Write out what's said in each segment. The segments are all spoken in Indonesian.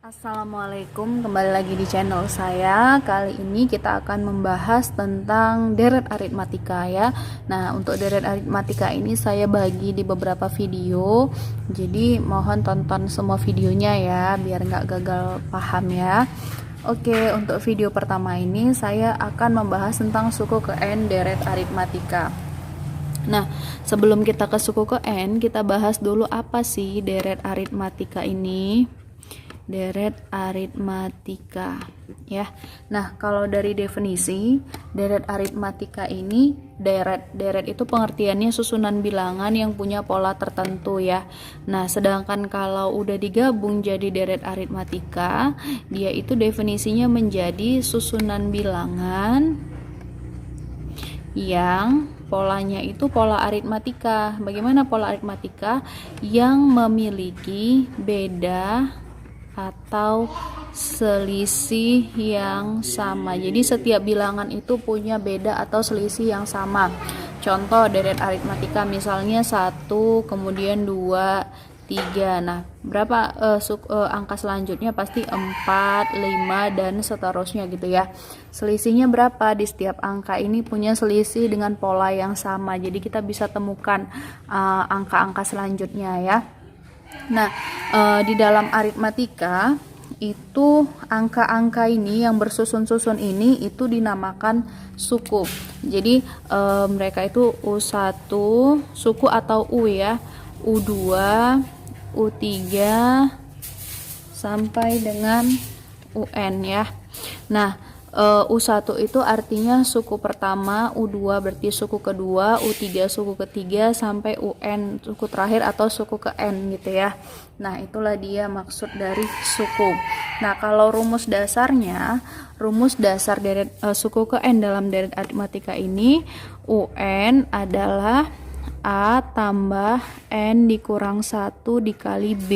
Assalamualaikum, kembali lagi di channel saya. Kali ini kita akan membahas tentang deret aritmatika ya. Nah, untuk deret aritmatika ini saya bagi di beberapa video. Jadi mohon tonton semua videonya ya, biar nggak gagal paham ya. Oke, untuk video pertama ini saya akan membahas tentang suku ke N deret aritmatika. Nah, sebelum kita ke suku ke N, kita bahas dulu apa sih deret aritmatika ini. Deret aritmatika ya. Nah, kalau dari definisi deret aritmatika ini, deret itu pengertiannya susunan bilangan yang punya pola tertentu ya. Nah, sedangkan kalau udah digabung jadi deret aritmatika, dia itu definisinya menjadi susunan bilangan yang polanya itu pola aritmatika. Bagaimana pola aritmatika? Yang memiliki beda atau selisih yang sama. Jadi setiap bilangan itu punya beda atau selisih yang sama. Contoh deret aritmatika misalnya 1, kemudian 2, 3. Nah, berapa angka selanjutnya pasti 4, 5 dan seterusnya gitu ya. Selisihnya berapa? Di setiap angka ini punya selisih dengan pola yang sama. Jadi kita bisa temukan angka-angka selanjutnya ya. Nah, di dalam aritmatika itu angka-angka ini yang bersusun-susun ini itu dinamakan suku. Jadi mereka itu U1 suku atau U ya, U2, U3 sampai dengan UN ya. Nah, U1 itu artinya suku pertama, U2 berarti suku kedua, U3 suku ketiga, sampai UN suku terakhir atau suku ke N gitu ya. Nah, itulah dia maksud dari suku. Nah, kalau rumus dasarnya, rumus dasar deret suku ke N dalam deret aritmatika ini, UN adalah A tambah N dikurang 1 dikali B.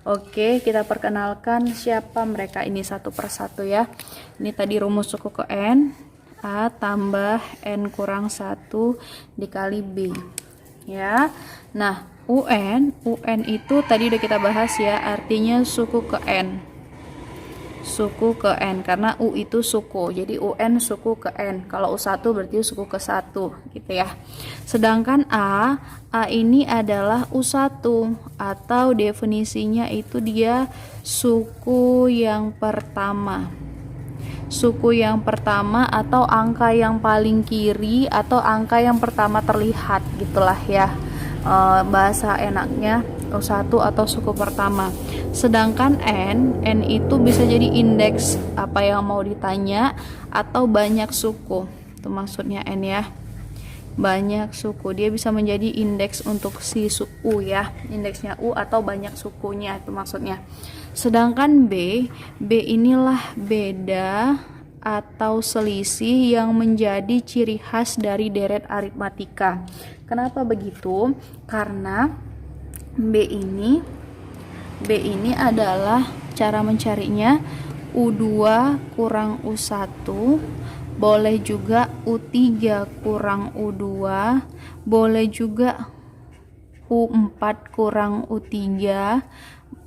Oke, kita perkenalkan siapa mereka ini satu persatu ya. Ini tadi rumus suku ke N, A tambah N kurang 1 dikali B ya. Nah, UN itu tadi udah kita bahas ya, artinya suku ke N. Suku ke N karena U itu suku, jadi UN suku ke N. Kalau U1 berarti suku ke 1 gitu ya. Sedangkan A ini adalah U1 atau definisinya itu dia suku yang pertama. Suku yang pertama atau angka yang paling kiri atau angka yang pertama terlihat gitulah ya. Bahasa enaknya U1 atau suku pertama. Sedangkan N itu bisa jadi indeks apa yang mau ditanya atau banyak suku. Itu maksudnya N ya. Banyak suku. Dia bisa menjadi indeks untuk si U ya. Indeksnya U atau banyak sukunya itu maksudnya. Sedangkan B inilah beda atau selisih yang menjadi ciri khas dari deret aritmatika. Kenapa begitu? Karena B ini adalah cara mencarinya U2 kurang U1, boleh juga U3 kurang U2, boleh juga U4 kurang U3,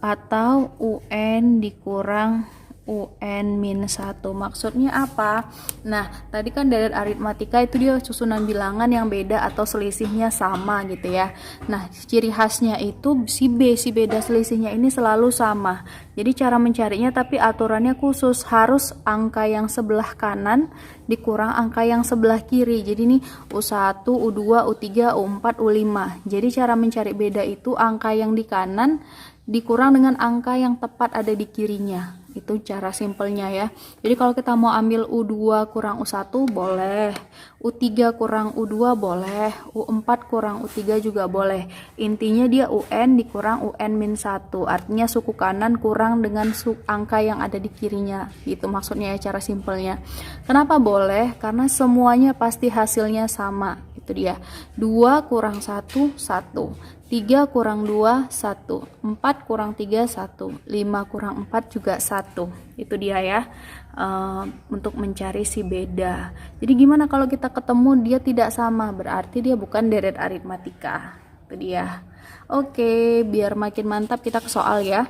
atau UN dikurang UN-1. Maksudnya apa? Nah, tadi kan deret aritmatika itu dia susunan bilangan yang beda atau selisihnya sama gitu ya. Nah, ciri khasnya itu si beda selisihnya ini selalu sama. Jadi cara mencarinya tapi aturannya khusus, harus angka yang sebelah kanan dikurang angka yang sebelah kiri. Jadi ini U1, U2, U3, U4, U5. Jadi cara mencari beda itu angka yang di kanan dikurang dengan angka yang tepat ada di kirinya. Itu cara simpelnya ya. Jadi kalau kita mau ambil U2 kurang U1 boleh, U3 kurang U2 boleh, U4 kurang U3 juga boleh. Intinya dia UN dikurang UN-1. Artinya suku kanan kurang dengan angka yang ada di kirinya. Gitu maksudnya ya cara simpelnya. Kenapa boleh? Karena semuanya pasti hasilnya sama. Itu dia. 2 kurang 1, 1. 3 kurang 2, 1. 4 kurang 3, 1. 5 kurang 4 juga 1. Itu dia ya, untuk mencari si beda. Jadi gimana kalau kita ketemu dia tidak sama? Berarti dia bukan deret aritmatika. Itu dia. Oke, biar makin mantap kita ke soal ya.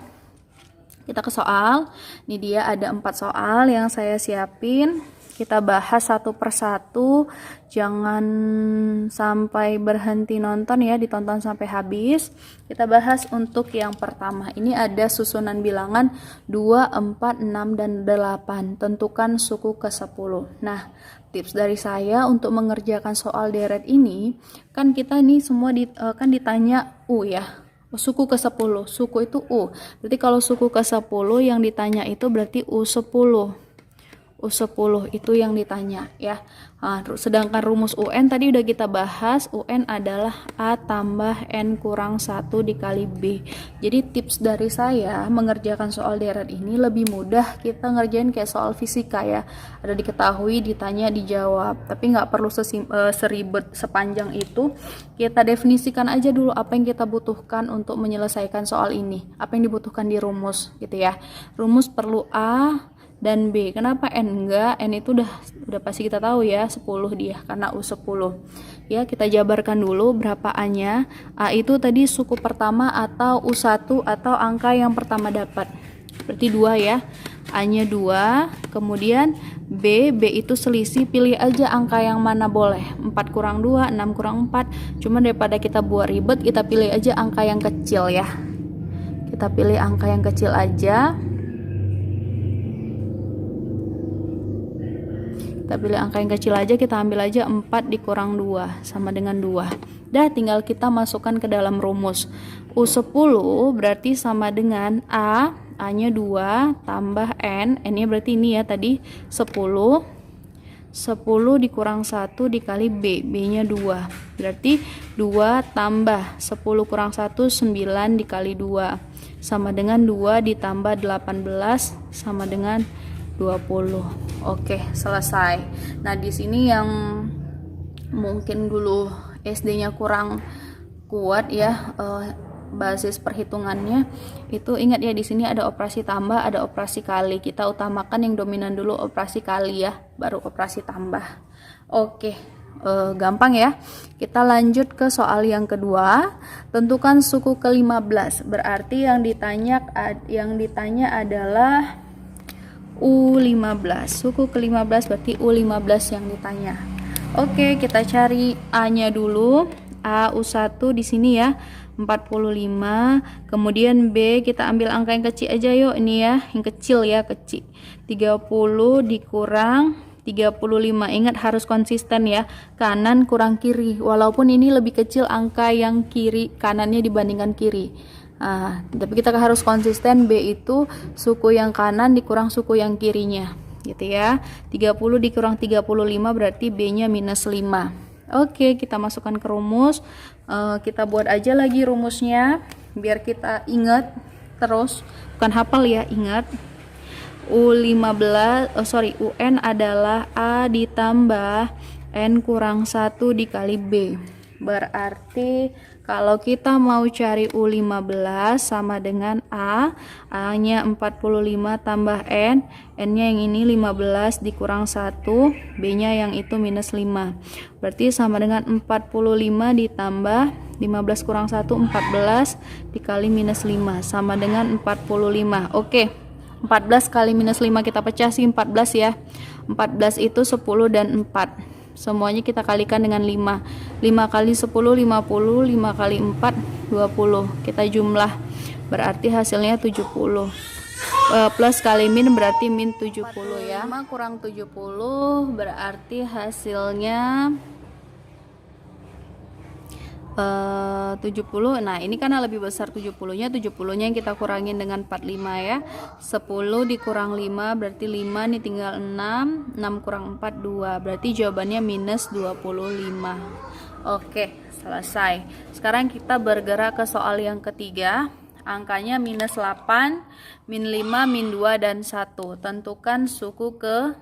Kita ke soal. Ini dia ada 4 soal yang saya siapin. Kita bahas satu persatu. Jangan sampai berhenti nonton ya, ditonton sampai habis. Kita bahas untuk yang pertama. Ini ada susunan bilangan 2, 4, 6, dan 8. Tentukan suku ke-10. Nah, tips dari saya untuk mengerjakan soal deret ini, kan kita ini semua kan ditanya U ya. Suku ke-10, suku itu U. Berarti kalau suku ke-10 yang ditanya itu berarti U10. U10 itu yang ditanya ya. Nah, sedangkan rumus UN tadi udah kita bahas, UN adalah A tambah N kurang 1 dikali B. Jadi tips dari saya mengerjakan soal deret ini lebih mudah kita ngerjain kayak soal fisika ya. Ada diketahui, ditanya, dijawab. Tapi nggak perlu seribet sepanjang itu. Kita definisikan aja dulu apa yang kita butuhkan untuk menyelesaikan soal ini. Apa yang dibutuhkan di rumus gitu ya. Rumus perlu A dan B. Kenapa N enggak? N itu udah pasti kita tahu ya, 10 dia karena U10. Ya, kita jabarkan dulu berapa A-nya. A itu tadi suku pertama atau U1 atau angka yang pertama dapat. Berarti 2 ya. A-nya 2, kemudian B itu selisih, pilih aja angka yang mana boleh. 4 kurang 2, 6 kurang 4. Cuma daripada kita buat ribet, kita pilih aja angka yang kecil ya. Kita pilih angka yang kecil aja. Kita pilih angka yang kecil aja, kita ambil aja 4 dikurang 2 sama dengan 2. Dah, tinggal kita masukkan ke dalam rumus. U10 berarti sama dengan A-nya 2 tambah N-nya berarti ini ya tadi 10. 10 dikurang 1 dikali B, B-nya 2. Berarti 2 tambah 10 kurang 1, 9 dikali 2. Sama dengan 2 ditambah 18 sama dengan 20. Oke, selesai. Nah, di sini yang mungkin dulu SD-nya kurang kuat ya basis perhitungannya, itu ingat ya di sini ada operasi tambah, ada operasi kali. Kita utamakan yang dominan dulu operasi kali ya, baru operasi tambah. Oke. Gampang ya. Kita lanjut ke soal yang kedua. Tentukan suku ke-15. Berarti yang ditanya adalah U15. Suku ke-15 berarti U15 yang ditanya. Oke, kita cari A-nya dulu. A U1 di sini ya, 45. Kemudian B kita ambil angka yang kecil aja yuk, ini ya, yang kecil ya, kecil. 30 dikurang 35. Ingat harus konsisten ya, kanan kurang kiri. Walaupun ini lebih kecil angka yang kiri kanannya dibandingkan kiri. Tapi kita harus konsisten, B itu suku yang kanan dikurang suku yang kirinya gitu ya. 30 dikurang 35 berarti B-nya minus 5. Oke, kita masukkan ke rumus. Kita buat aja lagi rumusnya biar kita ingat terus, bukan hafal ya, ingat. UN adalah A ditambah N kurang 1 dikali B. Berarti kalau kita mau cari U15 sama dengan A-nya 45 tambah N-nya yang ini 15 dikurang 1, B-nya yang itu minus 5. Berarti sama dengan 45 ditambah 15 kurang 1, 14 dikali minus 5 sama dengan 45. Oke, 14 kali minus 5 kita pecah sih 14 ya. 14 itu 10 dan 4. Semuanya kita kalikan dengan 5. 5 kali 10 50, 5 kali 4 20. Kita jumlah. Berarti hasilnya 70. Plus kali min berarti min 70 ya. 5 kurang 70 berarti hasilnya 70. Nah, ini karena lebih besar 70-nya, 70-nya yang kita kurangin dengan 45 ya. 10 dikurang 5 berarti 5, nih tinggal 6. 6 kurang 4 2. Berarti jawabannya minus 25. Oke, selesai. Sekarang kita bergerak ke soal yang ketiga. Angkanya minus 8, min 5, min 2 dan 1. Tentukan suku ke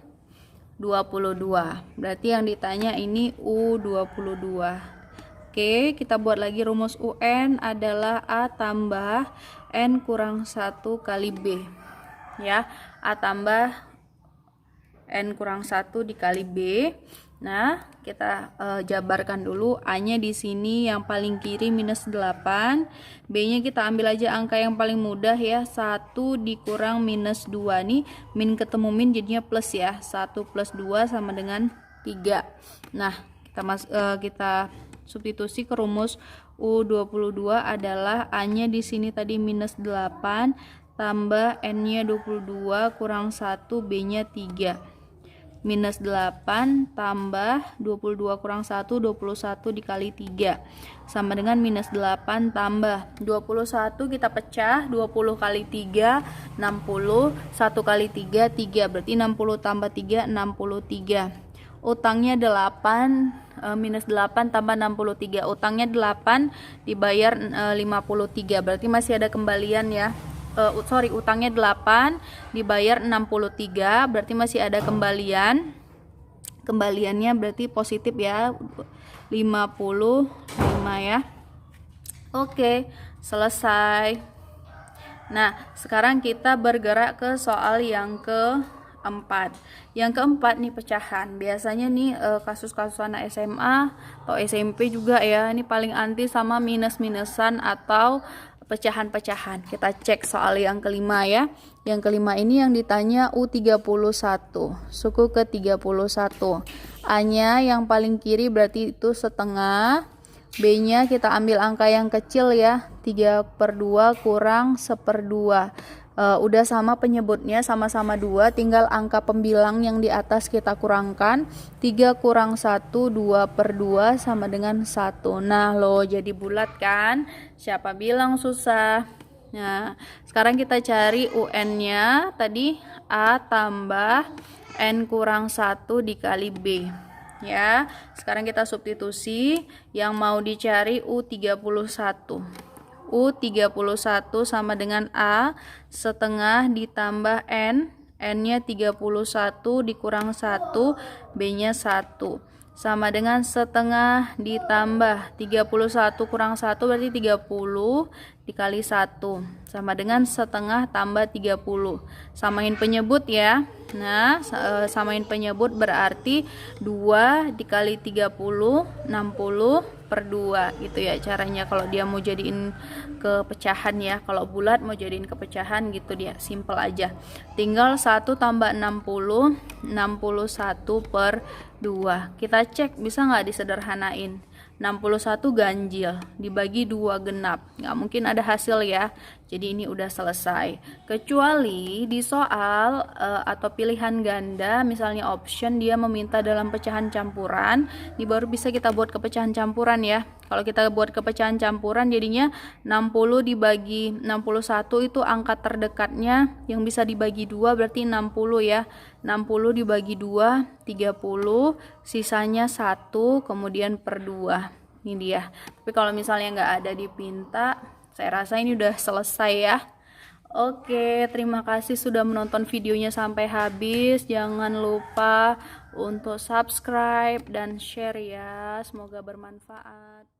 22. Berarti yang ditanya ini U22. Oke, kita buat lagi rumus UN adalah A tambah N kurang 1 kali B. Ya, A tambah N kurang 1 dikali B. Nah, kita jabarkan dulu. A-nya di sini yang paling kiri minus 8. B-nya kita ambil aja angka yang paling mudah ya. 1 dikurang minus 2 nih. Min ketemu min jadinya plus ya. 1 plus 2 sama dengan 3. Nah, kita substitusi ke rumus U22 adalah A-nya di sini tadi minus 8 tambah N-nya 22 kurang 1, B-nya 3. Minus 8 tambah 22 kurang 1, 21 dikali 3 sama dengan minus 8 tambah 21 kita pecah, 20 kali 3 60, 1 kali 3 3, berarti 60 tambah 3 63. Utangnya 8 minus 8 tambah 63, utangnya 8 dibayar 53, berarti masih ada kembalian ya. Utangnya 8 dibayar 63, berarti masih ada kembalian. Kembaliannya berarti positif ya, 55 ya. Oke, selesai. Nah, sekarang kita bergerak ke soal yang keempat. Yang keempat nih pecahan. Biasanya nih kasus-kasus anak SMA atau SMP juga ya, ini paling anti sama minus-minusan atau pecahan-pecahan. Kita cek soal yang kelima ya. Yang kelima ini yang ditanya U31, suku ke-31. A-nya yang paling kiri berarti itu setengah. B-nya kita ambil angka yang kecil ya, 3/2 kurang 1/2. Udah sama penyebutnya, sama-sama 2, tinggal angka pembilang yang di atas kita kurangkan. 3 kurang 1, 2/2 sama dengan 1. Nah lo jadi bulat kan? Siapa bilang susah? Nah, sekarang kita cari UN-nya. Tadi A tambah N kurang 1 dikali B. Ya, sekarang kita substitusi. Yang mau dicari U31. U31 sama dengan A setengah ditambah N. N-nya 31 dikurang 1, B-nya 1. Sama dengan setengah ditambah 31 kurang 1 berarti 30 dikali 1. Sama dengan setengah tambah 30. Samain penyebut ya. Nah, samain penyebut berarti 2 dikali 30, 60/2 gitu ya caranya kalau dia mau jadiin ke pecahan ya. Kalau bulat mau jadiin ke pecahan gitu dia, simple aja. Tinggal 1 tambah 60, 61/2. Kita cek bisa nggak disederhanain. 61 ganjil dibagi 2 genap, nggak mungkin ada hasil ya. Jadi ini udah selesai, kecuali di soal atau pilihan ganda, misalnya option dia meminta dalam pecahan campuran, ini baru bisa kita buat ke pecahan campuran ya. Kalau kita buat ke pecahan campuran jadinya 60 dibagi 61 itu angka terdekatnya yang bisa dibagi 2 berarti 60 ya. 60 dibagi 2 30, sisanya 1 kemudian per 2. Ini dia. Tapi kalau misalnya nggak ada dipinta, saya rasa ini udah selesai ya. Oke, terima kasih sudah menonton videonya sampai habis. Jangan lupa untuk subscribe dan share ya. Semoga bermanfaat.